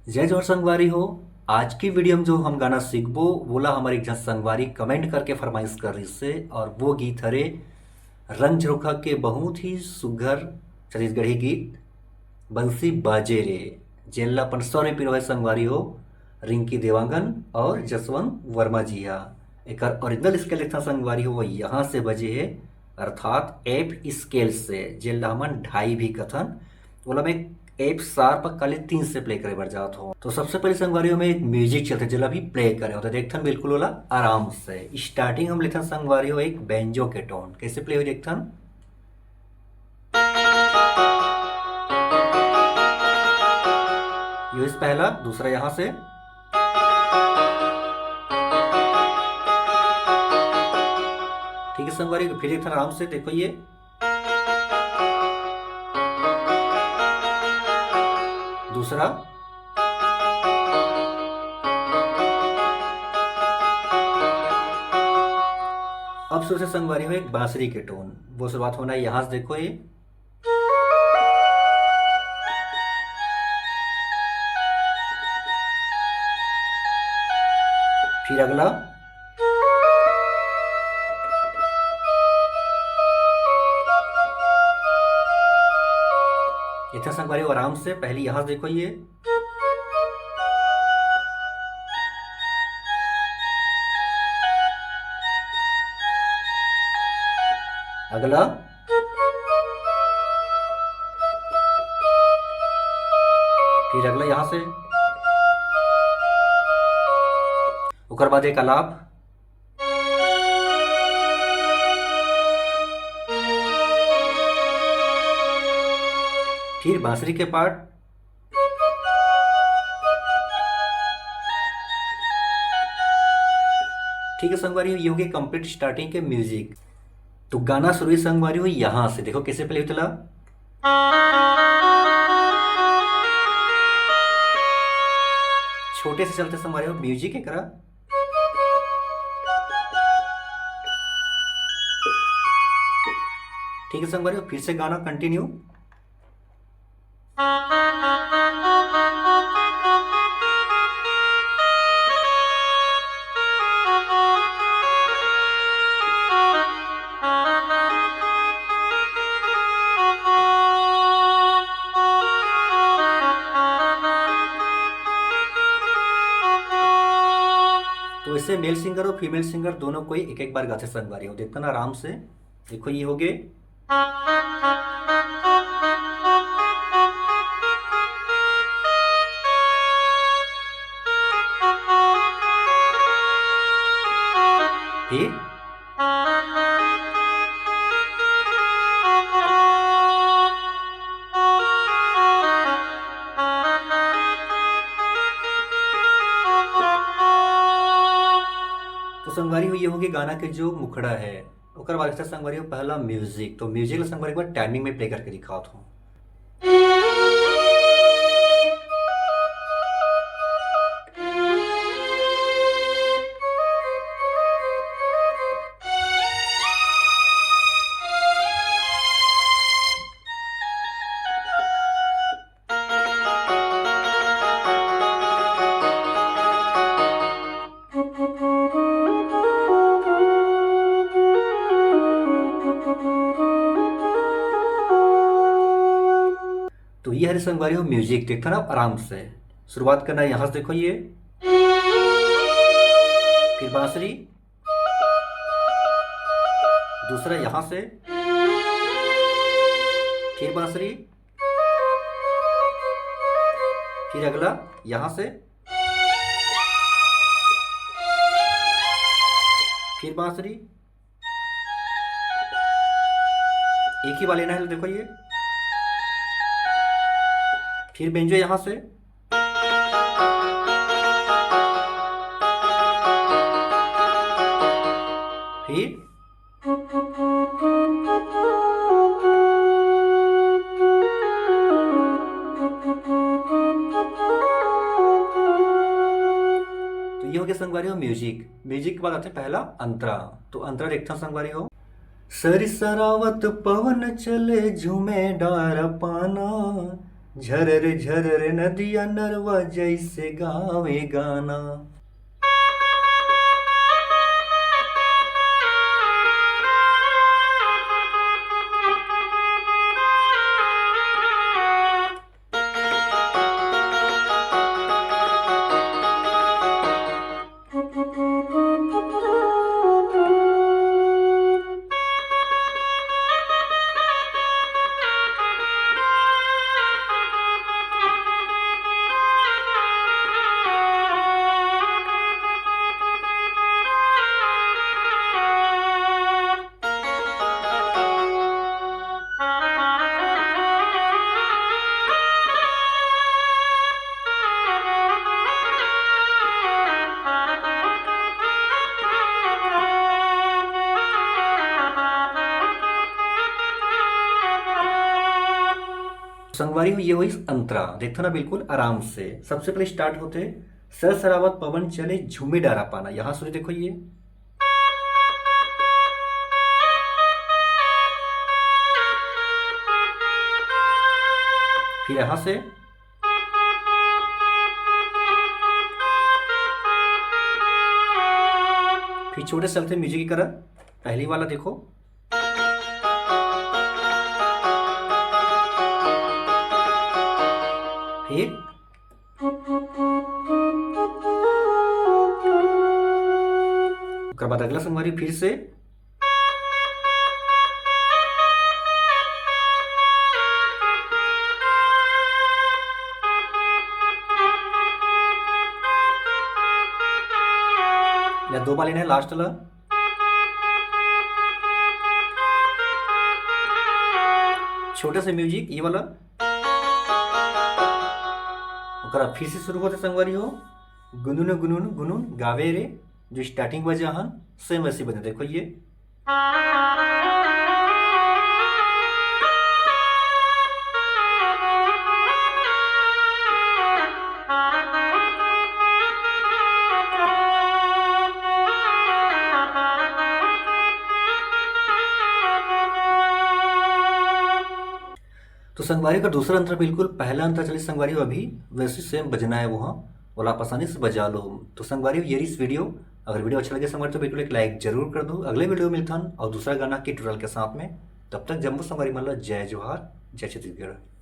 जय जोहर संगवारी हो। आज की वीडियो में जो हम गाना सीखबो बोला हमारी एक झन संगवारी कमेंट करके फरमाइश कर रही से, और वो गीत हरे रंग झरोखा के बहुत ही सुघर छत्तीसगढ़ी गीत बंसी बाजे रे, जेला अपन स्वर में पिरो है संगवारी हो रिंकी देवांगन और जसवंत वर्मा जी हा। एक ओरिजिनल स्केल लिखा संगवारी हो वो यहाँ से बजे है, अर्थात एफ स्केल से, जेला हमन ढाई भी कथन बोला मैं एफ शार्प काले 3 से प्ले करे बर जात हो। तो सबसे पहले संगवारियों में एक म्यूजिक चलते जेला भी प्ले करे हो तो देखथन बिल्कुल वाला आराम से। स्टार्टिंग हम लेथन संगवारियों एक बेंजो के टोन कैसे प्ले हो देखथन। ये पहला, दूसरा यहाँ से, ठीक है संगवारी। फिर देखथन आराम से, देखो ये दूसरा, अब शुरू से संगवारी हो एक बांसुरी के टोन, वो शुरुआत होना है यहां से, देखो ये, फिर अगला, इतना संगवारी हो आराम से, पहले यहां से देखो ये, अगला, फिर अगला यहां से, उसके बाद एक आलाप, फिर बांसुरी के पार्ट, ठीक है संगवारी हो। ये हो गई कंप्लीट स्टार्टिंग के म्यूजिक। तो गाना शुरू संगवारी हो यहां से, देखो कैसे प्ले होता, छोटे से चलते संगवारी हो म्यूजिक एक, ठीक है संगवारी हो। फिर से गाना कंटिन्यू, तो इससे मेल सिंगर और फीमेल सिंगर दोनों कोई एक एक बार गाते संगवारी हो, देखो ना आराम से, देखो ये हो गए, फिर तो संगवारी हो ये होगी गाना के जो मुखड़ा है, ओकर बाद संगवारी हो पहला म्यूजिक। तो म्यूजिक ला संगवारी एक बार टाइमिंग में प्ले करके दिखाओ हूँ। तो ये हरे संगवारी हो म्यूजिक, देखता ना आराम से, शुरुआत करना है यहां से, देखो ये, फिर बांसुरी, दूसरा यहां से, फिर बांसुरी, फिर अगला यहां से, फिर बांसुरी, एक ही बार लेना है, देखो ये, फिर बेंजो यहां से, फिर तो ये हो गया संगवारी हो म्यूजिक। म्यूजिक के बाद आते हैं पहला अंतरा। तो अंतरा देखता संगवारी हो, सरिसरावत पवन चले झूमे डार पाना, झरर झरर नदिया नरवा जैसे गावे गाना। संगवारी हो ये हुई अंतरा, देखो ना बिल्कुल आराम से। सबसे पहले स्टार्ट होते सर सरावत पवन चले झूमे डारा पाना, यहां सुने देखो ये। फिर यहां से फिर छोटे से चलते म्यूजिक की तरह। पहली वाला देखो, फिर उसके बाद अगला संगवारी फिर से, या दो बार लेना है लास्ट वाला। छोटे से म्यूजिक ये वाला। फिर से शुरू होते संगवारी हो गुनून गुनून गुनून गावे रे, जो स्टार्टिंग बजे हाँ सेम वैसे बजे देखो ये। तो संगवारी का दूसरा अंतर बिल्कुल पहला अंतर चलिए संगवारी अभी वैसे सेम बजना है वहाँ, बोला आप आसानी से बजा लो। तो संगवारी ये इस वीडियो, अगर वीडियो अच्छा लगे संगवारी तो बिल्कुल एक लाइक जरूर कर दो। अगले वीडियो में मिलता हूँ और दूसरा गाना के ट्यूटोरियल के साथ में। तब तक जम्मू संगवारी मतलब जय जोहार, जय छत्तीसगढ़।